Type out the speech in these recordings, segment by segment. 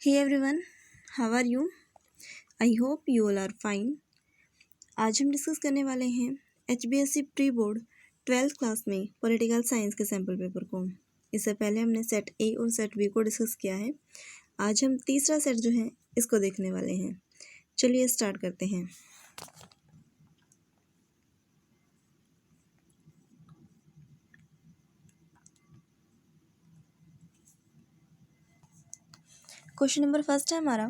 Hey everyone, how are you? I hope you all are fine. आज हम discuss करने वाले हैं HBSC pre board 12th class में पॉलिटिकल साइंस के सैम्पल पेपर को। इससे पहले हमने सेट ए और सेट बी को डिस्कस किया है। आज हम तीसरा सेट जो है इसको देखने वाले हैं। चलिए स्टार्ट करते हैं। क्वेश्चन नंबर फर्स्ट है हमारा,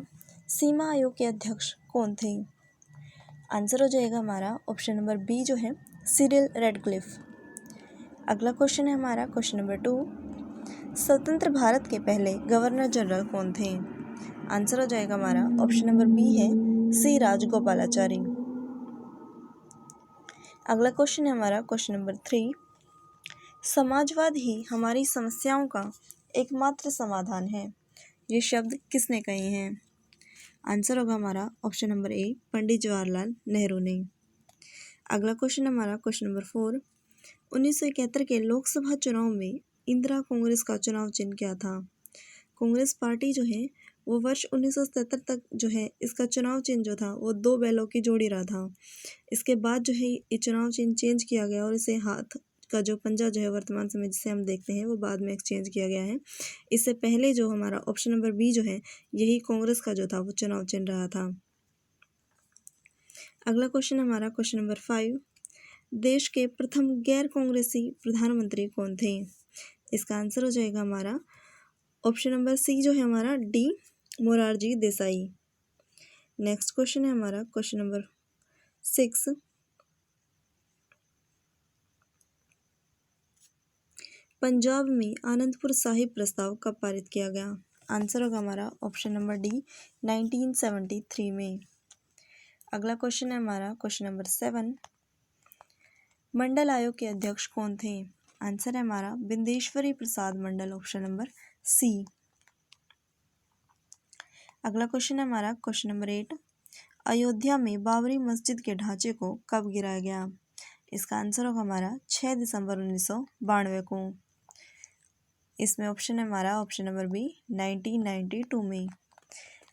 सीमा आयोग के अध्यक्ष कौन थे? आंसर हो जाएगा हमारा ऑप्शन नंबर बी जो है सिरिल रेडक्लिफ। अगला क्वेश्चन है हमारा क्वेश्चन नंबर 2, स्वतंत्र भारत के पहले गवर्नर जनरल कौन थे? आंसर हो जाएगा हमारा ऑप्शन नंबर बी है सी राजगोपालाचारी। अगला क्वेश्चन है हमारा क्वेश्चन नंबर 3, समाजवाद ही हमारी समस्याओं का एकमात्र समाधान है, ये शब्द किसने कहे हैं? आंसर होगा हमारा option number A Pandit Jawaharlal Nehru ने। अगला क्वेश्चन हमारा क्वेश्चन नंबर 4, 1971 के लोकसभा चुनाव में इंदिरा कांग्रेस का चुनाव चिन्ह क्या था? कांग्रेस पार्टी जो है वो वर्ष 1977 तक जो है इसका चुनाव चिन्ह जो था वो 2 बैलों की जोड़ी रहा था। इसके बाद जो है ये चुनाव चिन्ह चेंज किया गया और इसे हाथ का जो पंजा जो है वर्तमान समय जिसे हम देखते हैं वो बाद में एक्सचेंज किया गया है। इससे पहले जो हमारा ऑप्शन नंबर बी जो है यही कांग्रेस का जो था वो चुनाव चिन्ह रहा था। अगला क्वेश्चन हमारा क्वेश्चन नंबर 5, देश के प्रथम गैर कांग्रेसी प्रधानमंत्री कौन थे? इसका आंसर हो जाएगा हमारा ऑप्शन नंबर सी जो है हमारा D Morarji Desai. Next question है हमारा क्वेश्चन नंबर 6, पंजाब में आनंदपुर साहिब प्रस्ताव कब पारित किया गया? आंसर होगा हमारा ऑप्शन नंबर डी 1973 में। अगला क्वेश्चन है हमारा क्वेश्चन नंबर 7, मंडल आयोग के अध्यक्ष कौन थे? आंसर है हमारा Bindeshwari Prasad Mandal, option number C. अगला क्वेश्चन है हमारा क्वेश्चन नंबर 8, अयोध्या में बाबरी मस्जिद के ढांचे को कब गिराया गया? इसका आंसर होगा हमारा 6 दिसंबर 1992 को। इसमें ऑप्शन है हमारा ऑप्शन नंबर बी 1992 में।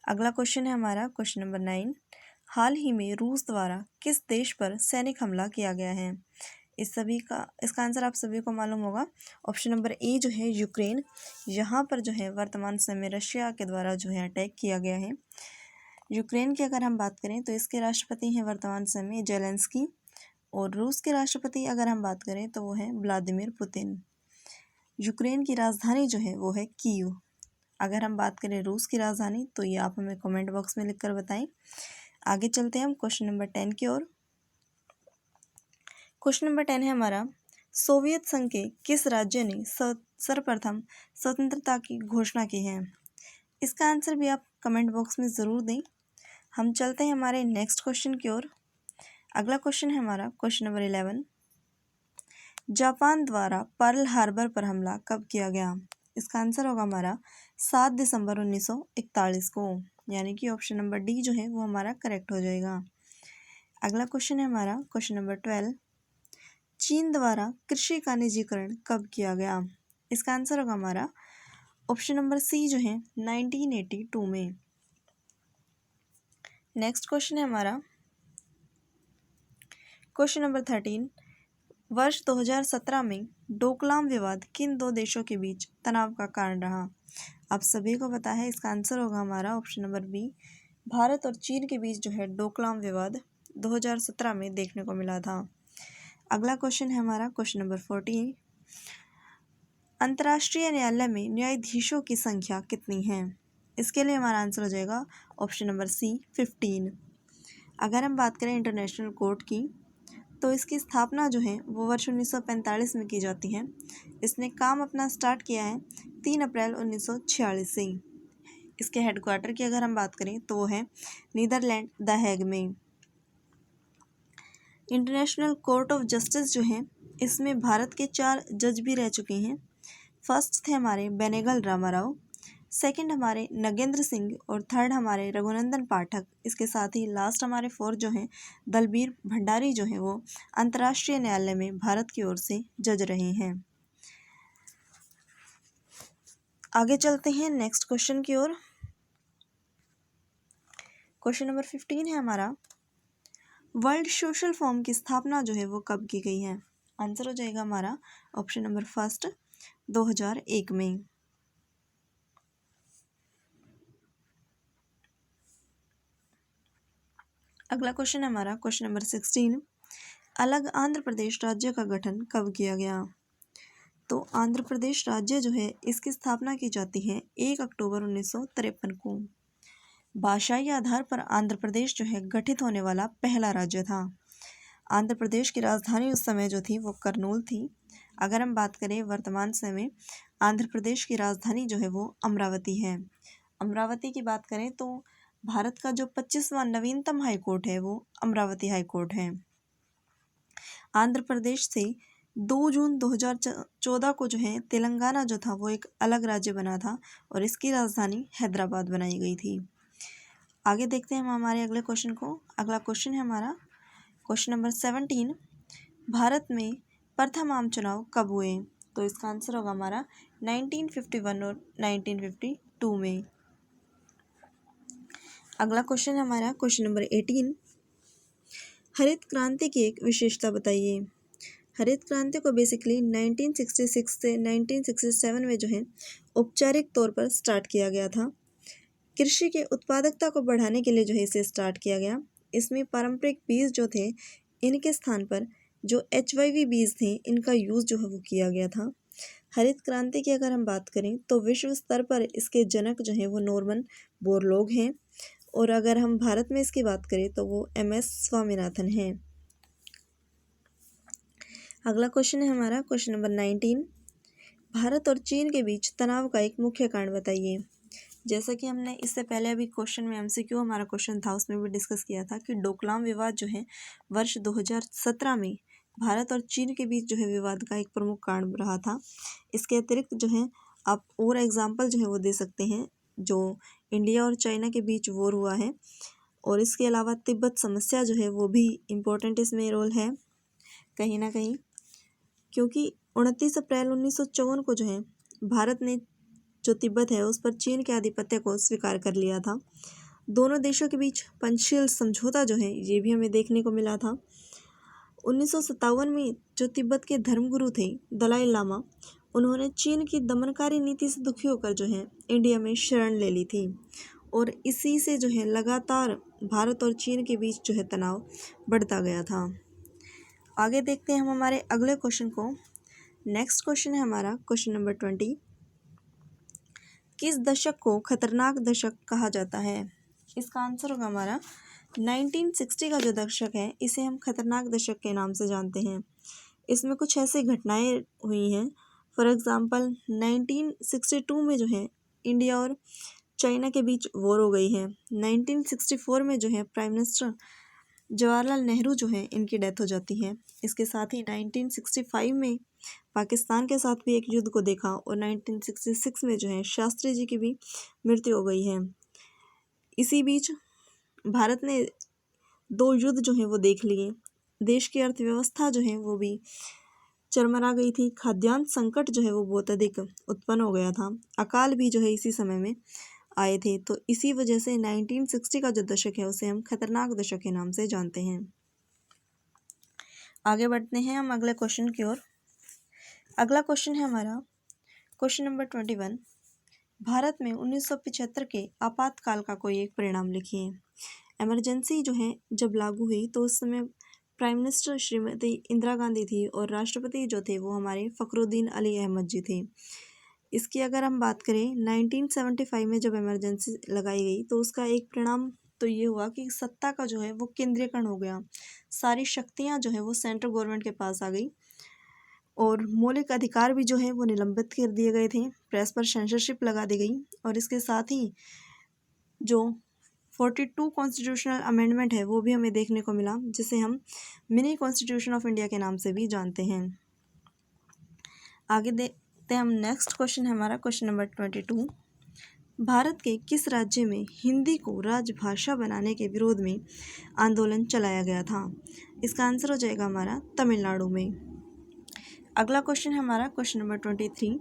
अगला क्वेश्चन है हमारा क्वेश्चन नंबर 9, हाल ही में रूस द्वारा किस देश पर सैनिक हमला किया गया है? इसका आंसर आप सभी को मालूम होगा। ऑप्शन नंबर ए जो है यूक्रेन, यहाँ पर जो है वर्तमान समय रशिया के द्वारा जो है अटैक किया गया है। यूक्रेन की अगर हम बात करें तो इसके राष्ट्रपति हैं वर्तमान समय जेलेंस्की, और रूस के राष्ट्रपति अगर हम बात करें तो वो है व्लादिमीर पुतिन। यूक्रेन की राजधानी जो है वो है कीव। अगर हम बात करें रूस की राजधानी तो ये आप हमें कमेंट बॉक्स में लिखकर बताएं। आगे चलते हैं हम क्वेश्चन नंबर 10 की ओर। क्वेश्चन नंबर 10 है हमारा, सोवियत संघ के किस राज्य ने सर्वप्रथम स्वतंत्रता की घोषणा की है? इसका आंसर भी आप कमेंट बॉक्स में ज़रूर दें। हम चलते हैं हमारे नेक्स्ट क्वेश्चन की ओर। अगला क्वेश्चन है हमारा क्वेश्चन नंबर 11, जापान द्वारा पर्ल हार्बर पर हमला कब किया गया? इसका आंसर होगा हमारा 7 दिसंबर 1941 को, यानी कि ऑप्शन नंबर डी जो है वो हमारा करेक्ट हो जाएगा। अगला क्वेश्चन है हमारा क्वेश्चन नंबर 12, चीन द्वारा कृषि का निजीकरण कब किया गया? इसका आंसर होगा हमारा ऑप्शन नंबर सी जो है 1982 में। नेक्स्ट क्वेश्चन है हमारा क्वेश्चन नंबर 13, वर्ष 2017 में डोकलाम विवाद किन 2 देशों के बीच तनाव का कारण रहा? आप सभी को पता है इसका आंसर होगा हमारा ऑप्शन नंबर बी, भारत और चीन के बीच जो है डोकलाम विवाद 2017 में देखने को मिला था। अगला क्वेश्चन है हमारा क्वेश्चन नंबर 14, अंतर्राष्ट्रीय न्यायालय में न्यायाधीशों की संख्या कितनी है? इसके लिए हमारा आंसर हो जाएगा ऑप्शन नंबर सी 15। अगर हम बात करें इंटरनेशनल कोर्ट की तो इसकी स्थापना जो है वो वर्ष 1945 में की जाती है। इसने काम अपना स्टार्ट किया है 3 अप्रैल 1946 से। इसके हेडक्वार्टर की अगर हम बात करें तो वो है नीदरलैंड द हैग में। इंटरनेशनल कोर्ट ऑफ जस्टिस जो है इसमें भारत के 4 जज भी रह चुके हैं। फर्स्ट थे हमारे बेनेगल रामाराव, सेकंड हमारे नगेंद्र सिंह, और थर्ड हमारे रघुनंदन पाठक। इसके साथ ही लास्ट हमारे 4 जो हैं दलबीर भंडारी जो हैं वो अंतर्राष्ट्रीय न्यायालय में भारत की ओर से जज रहे हैं। आगे चलते हैं नेक्स्ट क्वेश्चन की ओर। क्वेश्चन नंबर 15 है हमारा, वर्ल्ड सोशल फोरम की स्थापना जो है वो कब की गई है? आंसर हो जाएगा हमारा ऑप्शन नंबर फर्स्ट 2001 में। अगला क्वेश्चन है हमारा क्वेश्चन नंबर 16, अलग आंध्र प्रदेश राज्य का गठन कब किया गया? तो आंध्र प्रदेश राज्य जो है इसकी स्थापना की जाती है 1 अक्टूबर 1953 को। भाषाई आधार पर आंध्र प्रदेश जो है गठित होने वाला पहला राज्य था। आंध्र प्रदेश की राजधानी उस समय जो थी वो करनूल थी। अगर हम बात करें वर्तमान समय में, आंध्र प्रदेश की राजधानी जो है वो अमरावती है। अमरावती की बात करें तो भारत का जो 25वां नवीनतम हाई कोर्ट है वो अमरावती हाई कोर्ट है। आंध्र प्रदेश से 2 जून 2014 को जो है तेलंगाना जो था वो एक अलग राज्य बना था और इसकी राजधानी हैदराबाद बनाई गई थी। आगे देखते हैं हम हमारे अगले क्वेश्चन को। अगला क्वेश्चन है हमारा क्वेश्चन नंबर 17, भारत में प्रथम आम चुनाव कब हुए? तो इसका आंसर होगा हमारा 1951 और 1952 में। अगला क्वेश्चन है हमारा क्वेश्चन नंबर 18, हरित क्रांति की एक विशेषता बताइए। हरित क्रांति को बेसिकली 1966 से 1967 में जो है औपचारिक तौर पर स्टार्ट किया गया था। कृषि के उत्पादकता को बढ़ाने के लिए जो है इसे स्टार्ट किया गया। इसमें पारंपरिक बीज जो थे इनके स्थान पर जो HYV बीज थे इनका यूज़ जो है वो किया गया था। हरित क्रांति की अगर हम बात करें तो विश्व स्तर पर इसके जनक जो हैं वो नॉर्मन बोरलॉग हैं और अगर हम भारत में इसकी बात करें तो वो MS स्वामीनाथन हैं। अगला क्वेश्चन है हमारा क्वेश्चन नंबर 19, भारत और चीन के बीच तनाव का एक मुख्य कारण बताइए। जैसा कि हमने इससे पहले अभी क्वेश्चन में MCQ हमारा क्वेश्चन था उसमें भी डिस्कस किया था कि डोकलाम विवाद जो है वर्ष 2017 में भारत और चीन के बीच जो है विवाद का एक प्रमुख कारण रहा था। इसके अतिरिक्त जो है आप और एग्जाम्पल जो है वो दे सकते हैं जो इंडिया और चाइना के बीच वॉर हुआ है, और इसके अलावा तिब्बत समस्या जो है वो भी इम्पोर्टेंट इसमें रोल है कहीं ना कहीं, क्योंकि 29 अप्रैल 1954 को जो है भारत ने जो तिब्बत है उस पर चीन के आधिपत्य को स्वीकार कर लिया था। दोनों देशों के बीच पंचशील समझौता जो है ये भी हमें देखने को मिला था। 1957 में जो तिब्बत के धर्मगुरु थे दलाई लामा, उन्होंने चीन की दमनकारी नीति से दुखी होकर जो है इंडिया में शरण ले ली थी और इसी से जो है लगातार भारत और चीन के बीच जो है तनाव बढ़ता गया था। आगे देखते हैं हम हमारे अगले क्वेश्चन को। नेक्स्ट क्वेश्चन है हमारा क्वेश्चन नंबर 20, किस दशक को खतरनाक दशक कहा जाता है? इसका आंसर होगा हमारा 1960 का जो दशक है इसे हम खतरनाक दशक के नाम से जानते हैं। इसमें कुछ ऐसी घटनाएं हुई हैं, फॉर एग्ज़ाम्पल 1962 में जो है इंडिया और चाइना के बीच वॉर हो गई है। 1964 में जो है प्राइम मिनिस्टर जवाहरलाल नेहरू जो है इनकी डेथ हो जाती है। इसके साथ ही 1965 में पाकिस्तान के साथ भी एक युद्ध को देखा और 1966 में जो है शास्त्री जी की भी मृत्यु हो गई है। इसी बीच भारत ने 2 युद्ध जो है वो देख लिए। देश की अर्थव्यवस्था जो है वो भी चरमरा गई थी। खाद्यान्न संकट जो है वो बहुत अधिक उत्पन्न हो गया था। अकाल भी जो है इसी समय में आए थे। तो इसी वजह से 1960 का जो दशक है उसे हम खतरनाक दशक के नाम से जानते हैं। आगे बढ़ते हैं हम अगले क्वेश्चन की ओर। अगला क्वेश्चन है हमारा क्वेश्चन नंबर 21, भारत में 1975 के आपातकाल का कोई एक परिणाम लिखिए। इमरजेंसी जो है जब लागू हुई तो उस समय प्राइम मिनिस्टर श्रीमती इंदिरा गांधी थी और राष्ट्रपति जो थे वो हमारे फ़खरुद्दीन अली अहमद जी थे। इसकी अगर हम बात करें 1975 में जब इमरजेंसी लगाई गई तो उसका एक परिणाम तो ये हुआ कि सत्ता का जो है वो केंद्रीकरण हो गया। सारी शक्तियाँ जो है वो सेंट्रल गवर्नमेंट के पास आ गई और मौलिक अधिकार भी जो है वो निलंबित कर दिए गए थे। प्रेस पर सेंसरशिप लगा दी गई और इसके साथ ही जो 42 कॉन्स्टिट्यूशनल अमेंडमेंट है वो भी हमें देखने को मिला, जिसे हम मिनी कॉन्स्टिट्यूशन ऑफ इंडिया के नाम से भी जानते हैं। आगे देखते हैं हम नेक्स्ट क्वेश्चन है हमारा क्वेश्चन नंबर 22, भारत के किस राज्य में हिंदी को राजभाषा बनाने के विरोध में आंदोलन चलाया गया था? इसका आंसर हो जाएगा हमारा तमिलनाडु में। अगला क्वेश्चन है हमारा क्वेश्चन नंबर 23,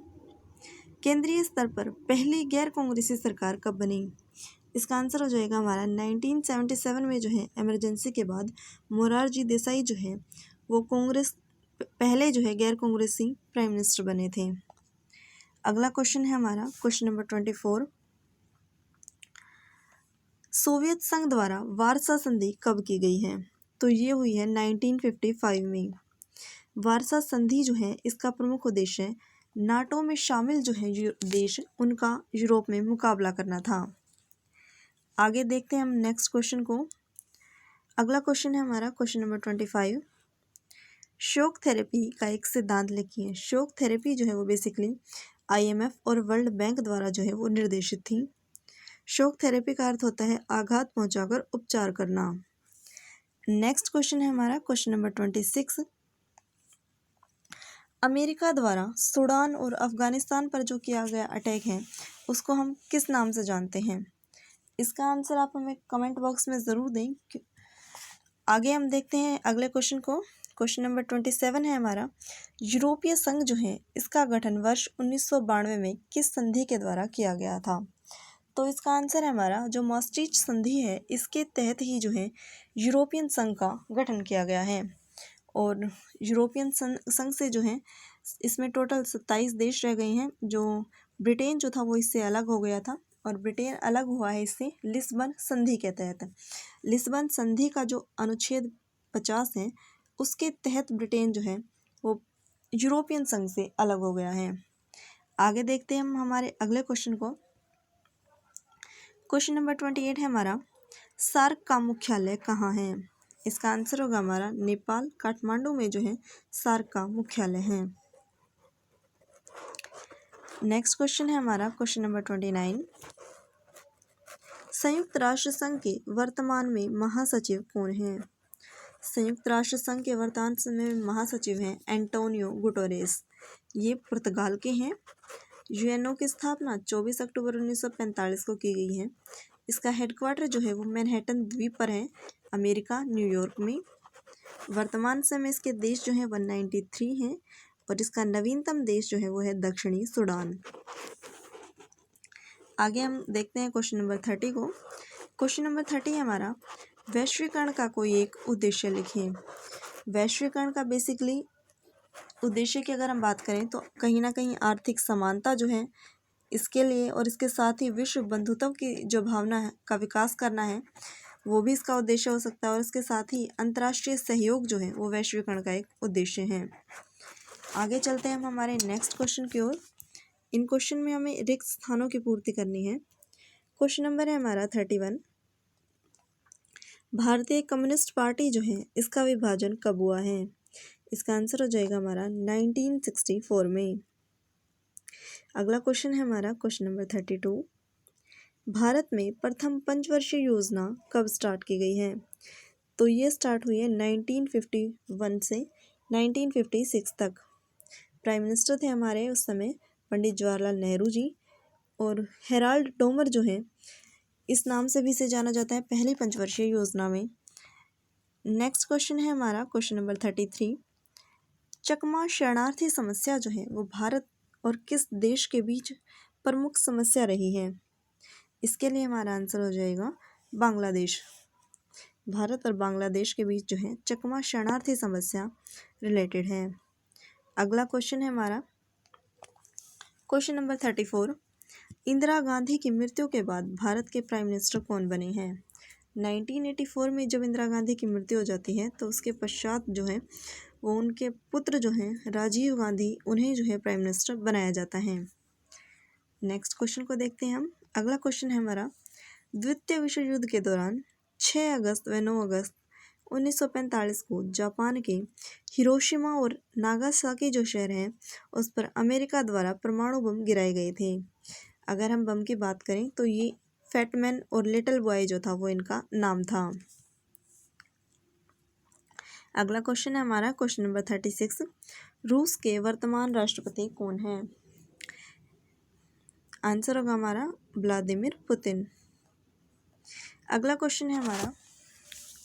केंद्रीय स्तर पर पहली गैर कांग्रेसी सरकार कब बनी? इसका आंसर हो जाएगा हमारा 1977 में जो है इमरजेंसी के बाद मोरारजी देसाई जो है वो कांग्रेस पहले जो है गैर कांग्रेसी प्राइम मिनिस्टर बने थे। अगला क्वेश्चन है हमारा क्वेश्चन नंबर 24। सोवियत संघ द्वारा वार्सा संधि कब की गई है? तो ये हुई है 1955 में। वार्सा संधि जो है इसका प्रमुख उद्देश्य नाटो में शामिल जो है देश उनका यूरोप में मुकाबला करना था। आगे देखते हैं हम नेक्स्ट क्वेश्चन को। अगला क्वेश्चन है हमारा क्वेश्चन नंबर 25। शॉक थेरेपी का एक सिद्धांत लिखिए। शॉक थेरेपी जो है वो बेसिकली IMF और वर्ल्ड बैंक द्वारा जो है वो निर्देशित थी। शॉक थेरेपी का अर्थ होता है आघात पहुंचाकर उपचार करना। नेक्स्ट क्वेश्चन है हमारा क्वेश्चन नंबर 26। अमेरिका द्वारा सूडान और अफगानिस्तान पर जो किया गया अटैक है उसको हम किस नाम से जानते हैं? इसका आंसर आप हमें कमेंट बॉक्स में ज़रूर दें। आगे हम देखते हैं अगले क्वेश्चन को। क्वेश्चन नंबर 27 है हमारा यूरोपीय संघ जो है इसका गठन वर्ष 1992 में किस संधि के द्वारा किया गया था? तो इसका आंसर है हमारा जो maastricht संधि है इसके तहत ही जो है यूरोपियन संघ का गठन किया गया है। और यूरोपियन संघ से जो है इसमें टोटल 27 देश रह गए हैं। जो ब्रिटेन जो था वो इससे अलग हो गया था और ब्रिटेन अलग हुआ है इससे लिस्बन संधि के तहत। लिस्बन संधि का जो अनुच्छेद 50 है उसके तहत ब्रिटेन जो है वो यूरोपियन संघ से अलग हो गया है। आगे देखते हैं हम हमारे अगले क्वेश्चन को। क्वेश्चन नंबर 28 है हमारा सार्क का मुख्यालय कहाँ है? इसका आंसर होगा हमारा नेपाल काठमांडू में जो है सार्क का मुख्यालय है। नेक्स्ट क्वेश्चन है हमारा क्वेश्चन नंबर 29। संयुक्त राष्ट्र संघ के वर्तमान में महासचिव कौन है? संयुक्त राष्ट्र संघ के वर्तमान समय में महासचिव हैं एंटोनियो गुटेरेस। ये पुर्तगाल के हैं। यूएनओ की स्थापना 24 अक्टूबर 1945 को की गई है। इसका हेडक्वार्टर जो है वो मैनहट्टन द्वीप पर है अमेरिका न्यूयॉर्क में। वर्तमान समय इसके देश जो है 193 हैं और इसका नवीनतम देश जो है वो है दक्षिणी सूडान। आगे हम देखते हैं क्वेश्चन नंबर 30 को। क्वेश्चन नंबर 30 है हमारा वैश्वीकरण का कोई एक उद्देश्य लिखिए। वैश्वीकरण का बेसिकली उद्देश्य की अगर हम बात करें तो कहीं ना कहीं आर्थिक समानता जो है इसके लिए और इसके साथ ही विश्व बंधुत्व की जो भावना है का विकास करना है वो भी इसका उद्देश्य हो सकता है। और इसके साथ ही अंतर्राष्ट्रीय सहयोग जो है वो वैश्वीकरण का एक उद्देश्य है। आगे चलते हैं हम हमारे नेक्स्ट क्वेश्चन की ओर। इन क्वेश्चन में हमें रिक्त स्थानों की पूर्ति करनी है। क्वेश्चन नंबर है हमारा 31। भारतीय कम्युनिस्ट पार्टी जो है इसका विभाजन कब हुआ है? इसका आंसर हो जाएगा हमारा 1964 में। अगला क्वेश्चन है हमारा क्वेश्चन नंबर 32। भारत में प्रथम पंचवर्षीय योजना कब स्टार्ट की गई है? तो ये स्टार्ट हुई है 1951 से 1956 तक। प्राइम मिनिस्टर थे हमारे उस समय पंडित जवाहरलाल नेहरू जी। और हेराल्ड डोमर जो है इस नाम से भी इसे जाना जाता है पहली पंचवर्षीय योजना में। नेक्स्ट क्वेश्चन है हमारा क्वेश्चन नंबर 33। चकमा शरणार्थी समस्या जो है वो भारत और किस देश के बीच प्रमुख समस्या रही है? इसके लिए हमारा आंसर हो जाएगा बांग्लादेश। भारत और बांग्लादेश के बीच जो है चकमा शरणार्थी समस्या रिलेटेड है। अगला क्वेश्चन है हमारा क्वेश्चन नंबर 34। इंदिरा गांधी की मृत्यु के बाद भारत के प्राइम मिनिस्टर कौन बने हैं? 1984 में जब इंदिरा गांधी की मृत्यु हो जाती है तो उसके पश्चात जो है वो उनके पुत्र जो हैं राजीव गांधी उन्हें जो है प्राइम मिनिस्टर बनाया जाता है। नेक्स्ट क्वेश्चन को देखते हैं हम। अगला क्वेश्चन है हमारा द्वितीय विश्व युद्ध के दौरान 6 अगस्त व 9 अगस्त 1945 को जापान के हिरोशिमा और नागासाकी जो शहर हैं उस पर अमेरिका द्वारा परमाणु बम गिराए गए थे। अगर हम बम की बात करें तो ये फैटमैन और लिटिल बॉय जो था वो इनका नाम था। अगला क्वेश्चन है हमारा क्वेश्चन नंबर 36। रूस के वर्तमान राष्ट्रपति कौन हैं? आंसर होगा हमारा व्लादिमीर पुतिन। अगला क्वेश्चन है हमारा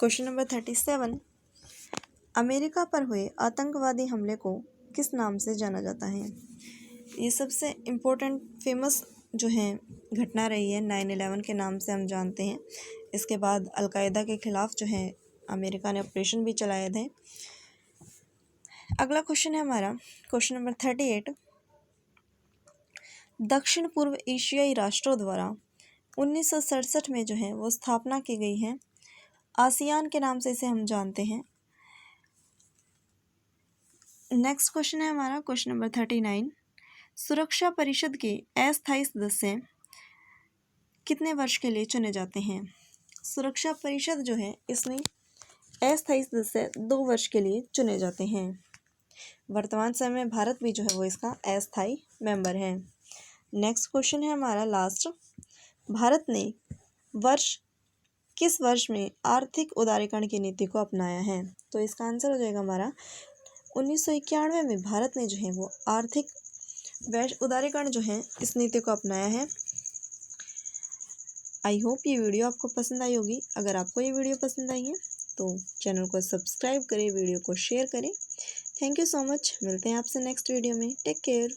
क्वेश्चन नंबर 37। अमेरिका पर हुए आतंकवादी हमले को किस नाम से जाना जाता है? ये सबसे इम्पोर्टेंट फेमस जो है घटना रही है 9/11 के नाम से हम जानते हैं। इसके बाद अलकायदा के ख़िलाफ़ जो है अमेरिका ने ऑपरेशन भी चलाए थे। अगला क्वेश्चन है हमारा क्वेश्चन नंबर 38। दक्षिण पूर्व एशियाई राष्ट्रों द्वारा 1967 में जो है वो स्थापना की गई है। आसियान के नाम से इसे हम जानते हैं। नेक्स्ट क्वेश्चन है हमारा क्वेश्चन नंबर 39। सुरक्षा परिषद के अस्थायी सदस्य कितने वर्ष के लिए चुने जाते हैं? सुरक्षा परिषद जो है इसमें अस्थायी सदस्य 2 वर्ष के लिए चुने जाते हैं। वर्तमान समय में भारत भी जो है वो इसका अस्थायी मेंबर है। नेक्स्ट क्वेश्चन है हमारा लास्ट। भारत ने किस वर्ष में आर्थिक उदारीकरण की नीति को अपनाया है? तो इसका आंसर हो जाएगा हमारा 1991 में भारत ने जो है वो आर्थिक उदारीकरण जो है इस नीति को अपनाया है। आई होप ये वीडियो आपको पसंद आई होगी। अगर आपको ये वीडियो पसंद आई है तो चैनल को सब्सक्राइब करें, वीडियो को शेयर करें। Thank you so much. मिलते हैं आपसे नेक्स्ट वीडियो में। Take care.